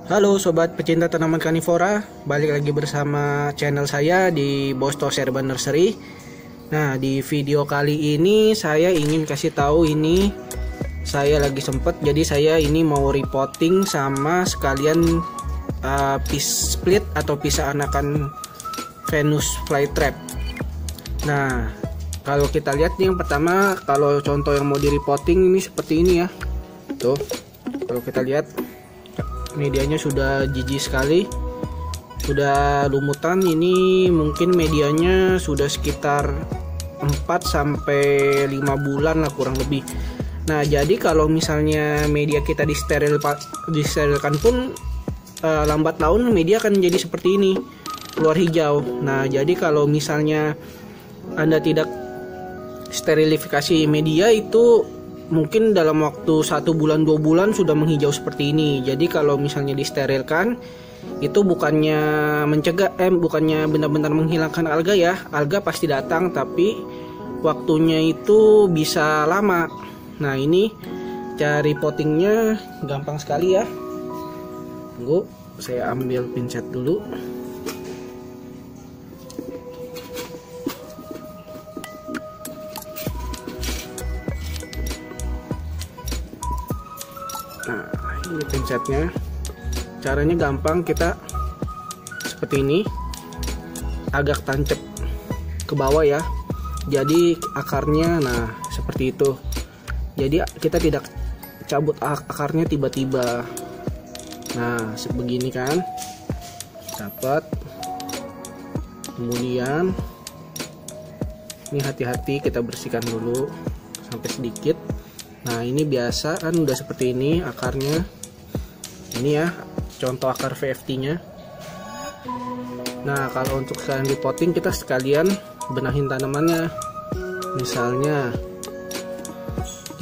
Halo sobat pecinta tanaman karnivora, balik lagi bersama channel saya di Bostos Herban Nursery. Nah, di video kali ini saya ingin kasih tahu ini saya lagi sempet, jadi saya ini mau repotting sama sekalian split atau pisah anakan Venus flytrap. Nah, kalau kita lihat nih, yang pertama kalau contoh yang mau di repotting ini seperti ini ya. Tuh, kalau kita lihat medianya sudah jijik sekali, sudah lumutan. Ini mungkin medianya sudah sekitar 4 sampai 5 bulan lah kurang lebih. Nah, jadi kalau misalnya media kita disterilkan pun lambat laun media akan menjadi seperti ini, keluar hijau. Nah, jadi kalau misalnya Anda tidak sterilifikasi media, itu mungkin dalam waktu 1 bulan 2 bulan sudah menghijau seperti ini. Jadi kalau misalnya disterilkan, itu bukannya mencegah bukannya benar-benar menghilangkan alga ya. Alga pasti datang, tapi waktunya itu bisa lama. Nah, ini cari pottingnya gampang sekali ya. Tunggu, saya ambil pinset dulu. Nah, ini pinsetnya. Caranya gampang, kita seperti ini, agak tancap ke bawah ya. Jadi akarnya, nah seperti itu. Jadi kita tidak cabut akarnya tiba-tiba. Nah, sebegini kan, dapat. Kemudian ini hati-hati kita bersihkan dulu sampai sedikit. Nah, ini biasa kan udah seperti ini akarnya. Ini ya contoh akar VFT nya. Nah, kalau untuk sekalian repotting, kita sekalian benahin tanamannya. Misalnya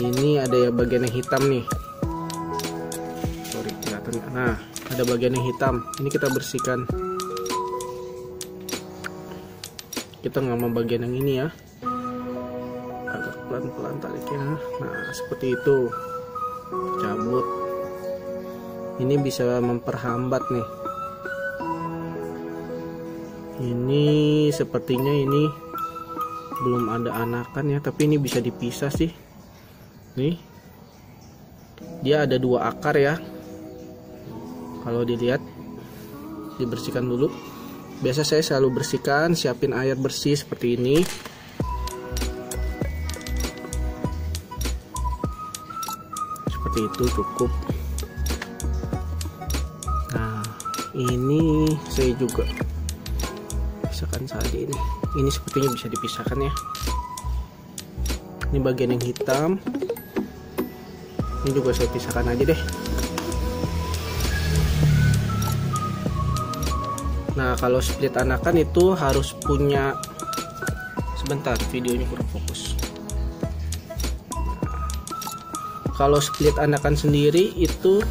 ini ada ya bagian yang hitam nih. Sorry, kelihatan. Nah, ada bagian yang hitam. Ini kita bersihkan. Kita nggak mau bagian yang ini ya. Pelan-pelan tariknya. Nah, seperti itu, cabut. Ini bisa memperhambat nih. Ini sepertinya ini belum ada anakan ya, tapi ini bisa dipisah sih. Nih, dia ada 2 akar ya. Kalau dilihat, dibersihkan dulu. Biasa saya selalu bersihkan, siapin air bersih seperti ini. Itu cukup. Nah, ini saya juga pisahkan saja ini. Ini sepertinya bisa dipisahkan ya. Ini bagian yang hitam. Ini juga saya pisahkan aja deh. Nah, kalau split anakan itu harus punya, sebentar videonya kurang fokus. Kalau split anakan sendiri itu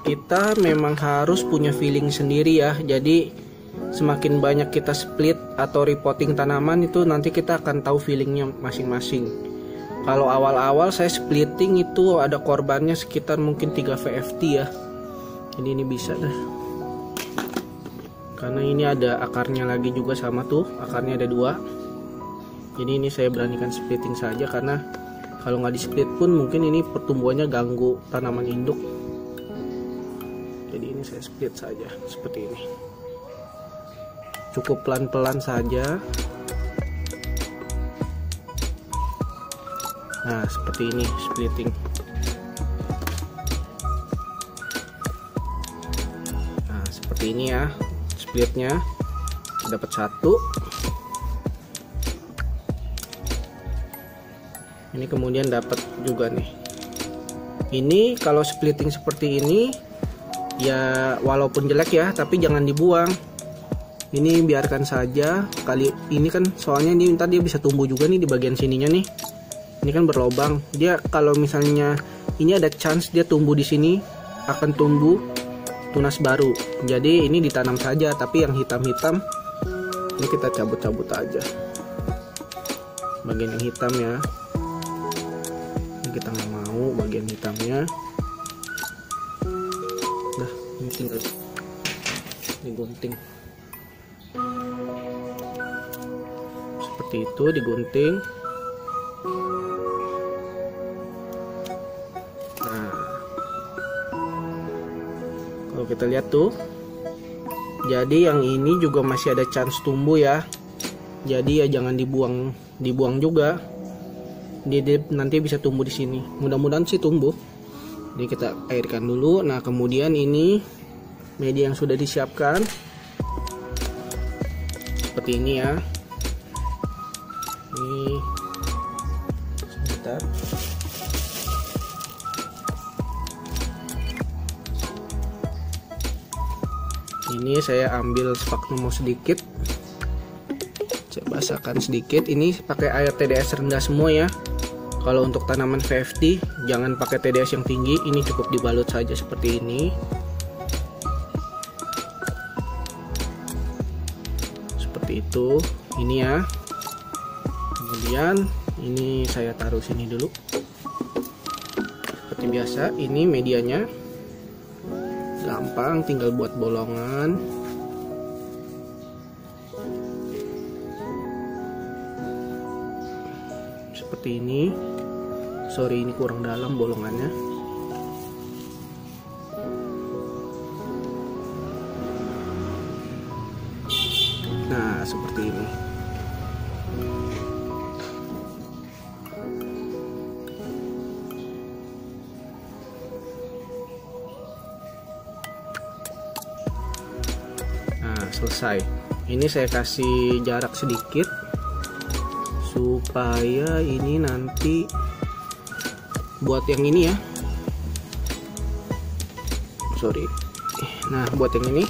kita memang harus punya feeling sendiri ya. Jadi semakin banyak kita split atau repotting tanaman, itu nanti kita akan tahu feelingnya masing-masing. Kalau awal-awal saya splitting itu ada korbannya sekitar mungkin 3 VFT ya. Jadi ini bisa dah. Karena ini ada akarnya lagi juga sama tuh, akarnya ada 2. Jadi ini saya beranikan splitting saja, karena kalau nggak di split pun mungkin ini pertumbuhannya ganggu tanaman induk. Jadi ini saya split saja seperti ini. Cukup pelan-pelan saja. Nah, seperti ini splitting. Nah, seperti ini ya splitnya. Dapat 1. Ini kemudian dapat juga nih. Ini kalau splitting seperti ini ya, walaupun jelek ya, tapi jangan dibuang. Ini biarkan saja. Kali ini kan soalnya ini ntar dia bisa tumbuh juga nih di bagian sininya nih. Ini kan berlobang. Dia kalau misalnya ini ada chance dia tumbuh di sini, akan tumbuh tunas baru. Jadi ini ditanam saja, tapi yang hitam-hitam ini kita cabut-cabut aja. Bagian yang hitam ya. Kita nggak mau bagian hitamnya. Nah, Ini tinggal digunting seperti itu, digunting. Nah, kalau kita lihat tuh, jadi yang ini juga masih ada chance tumbuh ya. Jadi ya jangan dibuang juga. Dia nanti bisa tumbuh di sini. Mudah-mudahan sih tumbuh. Jadi kita airkan dulu. Nah, kemudian ini media yang sudah disiapkan seperti ini ya. Ini sebentar. Ini saya ambil sphagnum sedikit, saya basahkan sedikit. Ini pakai air TDS rendah semua ya. Kalau untuk tanaman VFT jangan pakai TDS yang tinggi, ini cukup dibalut saja seperti ini. Seperti itu, ini ya. Kemudian ini saya taruh sini dulu. Seperti biasa, ini medianya. Gampang, tinggal buat bolongan. Seperti ini. Sorry, ini kurang dalam bolongannya. Nah, seperti ini. Selesai. Ini saya kasih jarak sedikit supaya ini nanti buat yang ini ya. Sorry. Nah, buat yang ini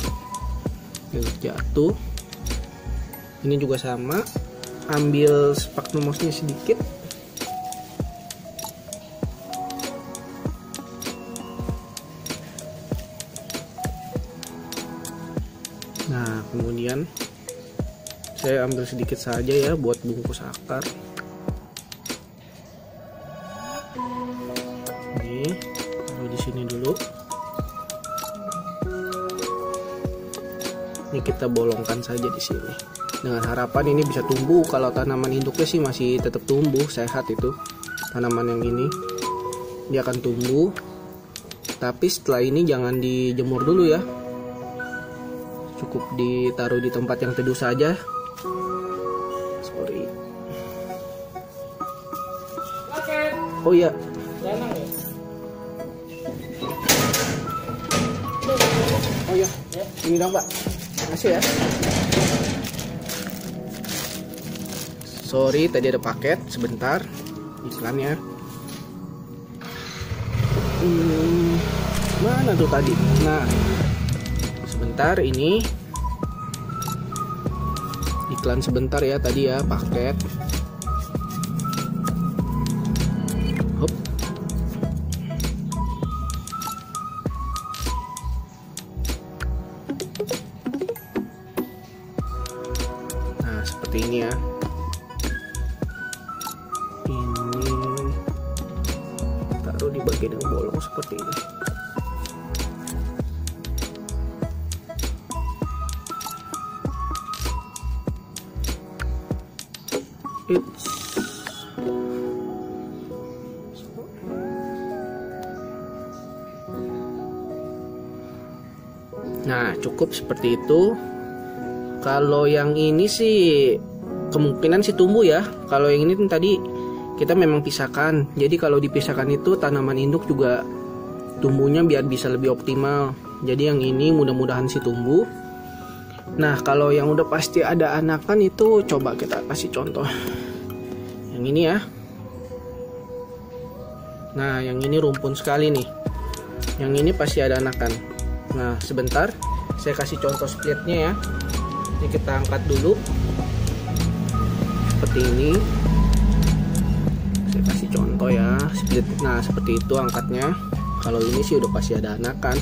jatuh. Ini juga sama. Ambil sphagnumosnya sedikit. Nah, kemudian saya ambil sedikit saja ya buat bungkus akar. Ini taruh di sini dulu. Ini kita bolongkan saja di sini. Dengan harapan ini bisa tumbuh. Kalau tanaman induknya sih masih tetap tumbuh, sehat itu. Tanaman yang ini dia akan tumbuh. Tapi setelah ini jangan dijemur dulu ya. Cukup ditaruh di tempat yang teduh saja. Sorry. Oh iya. Oh iya. Ini dong Pak. Makasih ya. Sorry, tadi ada paket. Sebentar. Iklannya. Mana tuh tadi? Nah. Sebentar, ini iklan sebentar ya tadi ya, paket. Hop. Nah, seperti ini ya. Ini taruh di bagian yang bolong seperti ini. Nah, cukup seperti itu. Kalau yang ini sih kemungkinan sih tumbuh ya. Kalau yang ini tadi kita memang pisahkan. Jadi kalau dipisahkan itu tanaman induk juga tumbuhnya biar bisa lebih optimal. Jadi yang ini mudah-mudahan sih tumbuh. Nah, kalau yang udah pasti ada anakan itu coba kita kasih contoh. Yang ini ya. Nah, yang ini rumpun sekali nih. Yang ini pasti ada anakan. Nah, sebentar saya kasih contoh splitnya ya. Ini kita angkat dulu. Seperti ini. Saya kasih contoh ya, split. Nah, seperti itu angkatnya. Kalau ini sih udah pasti ada anakan.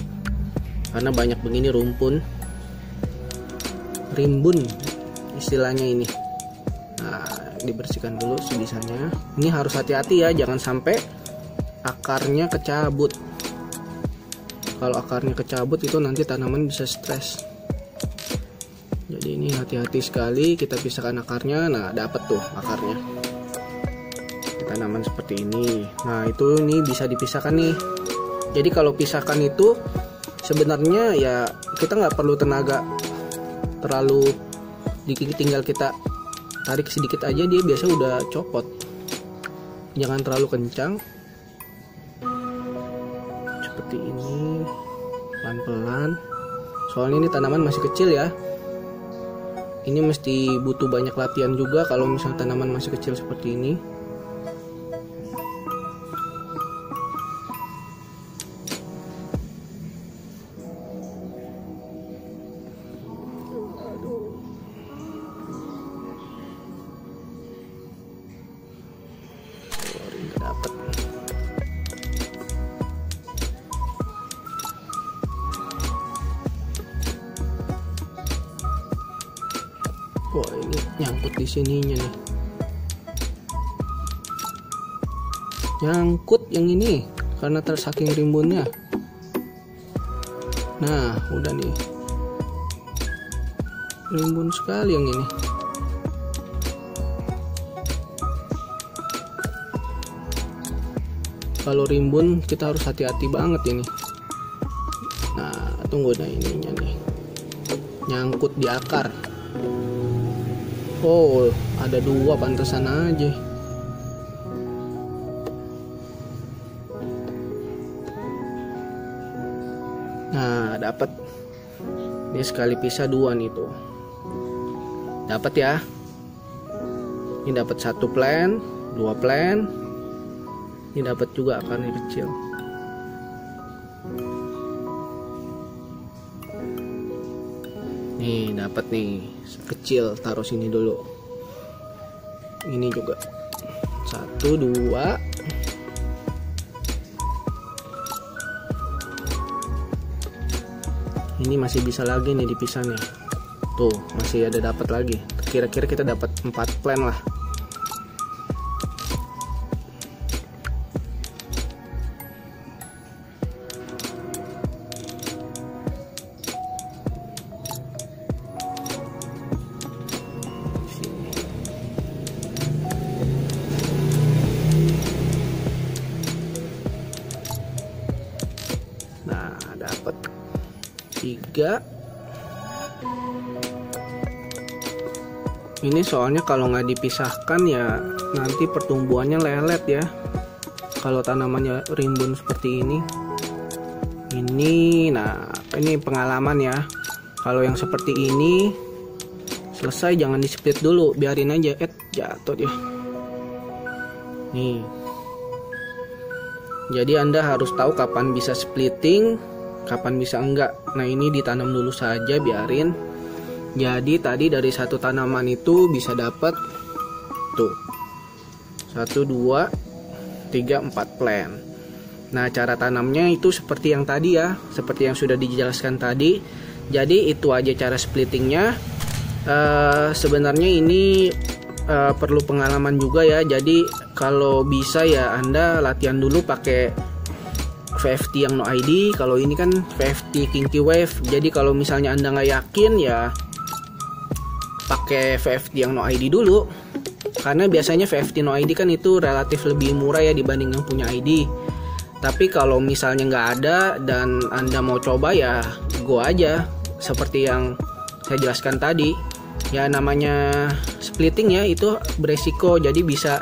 Karena banyak begini rumpun. Rimbun istilahnya ini. Nah, dibersihkan dulu sebisanya. Ini harus hati-hati ya, jangan sampai akarnya kecabut. Kalau akarnya kecabut itu nanti tanaman bisa stres. Jadi ini hati-hati sekali, kita pisahkan akarnya. Nah, dapat tuh akarnya. Tanaman seperti ini. Nah, itu ini bisa dipisahkan nih. Jadi kalau pisahkan itu sebenarnya ya kita nggak perlu tenaga terlalu, tinggal kita tarik sedikit aja dia biasa udah copot. Jangan terlalu kencang. Seperti ini, pelan-pelan. Soalnya ini tanaman masih kecil ya. Ini mesti butuh banyak latihan juga kalau misalnya tanaman masih kecil seperti ini. Dapat. Wah, ini nyangkut di sininya nih. Nyangkut yang ini karena tersaking rimbunnya. Nah, udah nih. Rimbun sekali yang ini. Kalau rimbun kita harus hati-hati banget ini. Nah, tunggu nah ininya nih. Nyangkut di akar. Oh, ada dua, pantesan aja. Nah, dapat. Ini sekali pisah dua nih tuh. Dapat ya. Ini dapat satu plant, dua plant. Ini dapat juga akarnya kecil. Nih dapat nih kecil, taruh sini dulu. Ini juga satu dua. Ini masih bisa lagi nih dipisah nih. Tuh masih ada dapat lagi. Kira-kira kita dapat 4 plant lah. Nah, dapat 3. Ini soalnya kalau nggak dipisahkan ya nanti pertumbuhannya lelet ya. Kalau tanamannya rimbun seperti ini. Nah ini pengalaman ya. Kalau yang seperti ini selesai jangan di split dulu, biarin aja. Jatuh dia. Nih. Jadi Anda harus tahu kapan bisa splitting, kapan bisa enggak. Nah ini ditanam dulu saja, biarin. Jadi tadi dari satu tanaman itu bisa dapat tuh 1, 2, 3, 4 plant. Nah cara tanamnya itu seperti yang tadi ya, seperti yang sudah dijelaskan tadi. Jadi itu aja cara splittingnya. Sebenarnya ini perlu pengalaman juga ya. Jadi kalau bisa ya Anda latihan dulu pakai VFT yang no ID. Kalau ini kan VFT Kinky Wave. Jadi kalau misalnya Anda nggak yakin ya pakai VFT yang no ID dulu. Karena biasanya VFT no ID kan itu relatif lebih murah ya dibanding yang punya ID. Tapi kalau misalnya nggak ada dan Anda mau coba ya go aja. Seperti yang saya jelaskan tadi. Ya namanya splitting ya itu beresiko, jadi bisa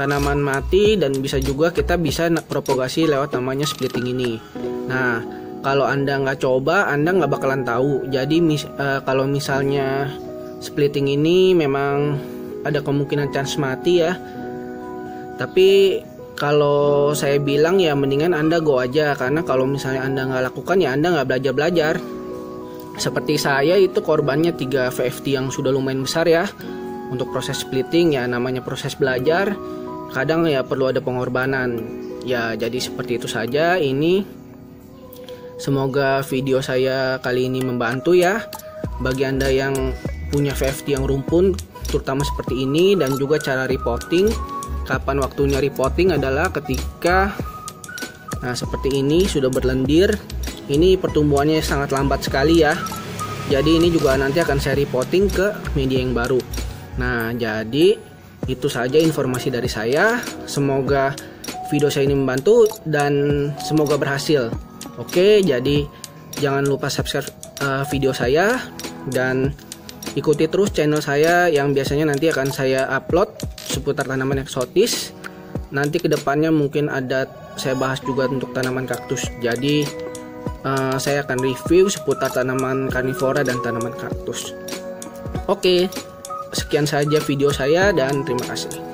tanaman mati dan bisa juga kita bisa propagasi lewat namanya splitting ini. Nah kalau Anda nggak coba Anda nggak bakalan tahu. Jadi kalau misalnya splitting ini memang ada kemungkinan chance mati ya. Tapi kalau saya bilang ya mendingan Anda go aja, karena kalau misalnya Anda nggak lakukan ya Anda nggak belajar. Seperti saya itu korbannya 3 VFT yang sudah lumayan besar ya. Untuk proses splitting ya namanya proses belajar. Kadang ya perlu ada pengorbanan. Ya jadi seperti itu saja ini. Semoga video saya kali ini membantu ya. Bagi Anda yang punya VFT yang rumpun terutama seperti ini, dan juga cara repotting. Kapan waktunya repotting adalah ketika seperti ini sudah berlendir. ini pertumbuhannya sangat lambat sekali ya. Jadi ini juga nanti akan saya reporting ke media yang baru. Nah, jadi itu saja informasi dari saya. Semoga video saya ini membantu dan semoga berhasil. Oke, jadi jangan lupa subscribe video saya dan ikuti terus channel saya yang biasanya nanti akan saya upload seputar tanaman eksotis. Nanti kedepannya mungkin ada saya bahas juga untuk tanaman kaktus. Jadi saya akan review seputar tanaman karnivora dan tanaman kaktus. Oke, sekian saja video saya dan terima kasih.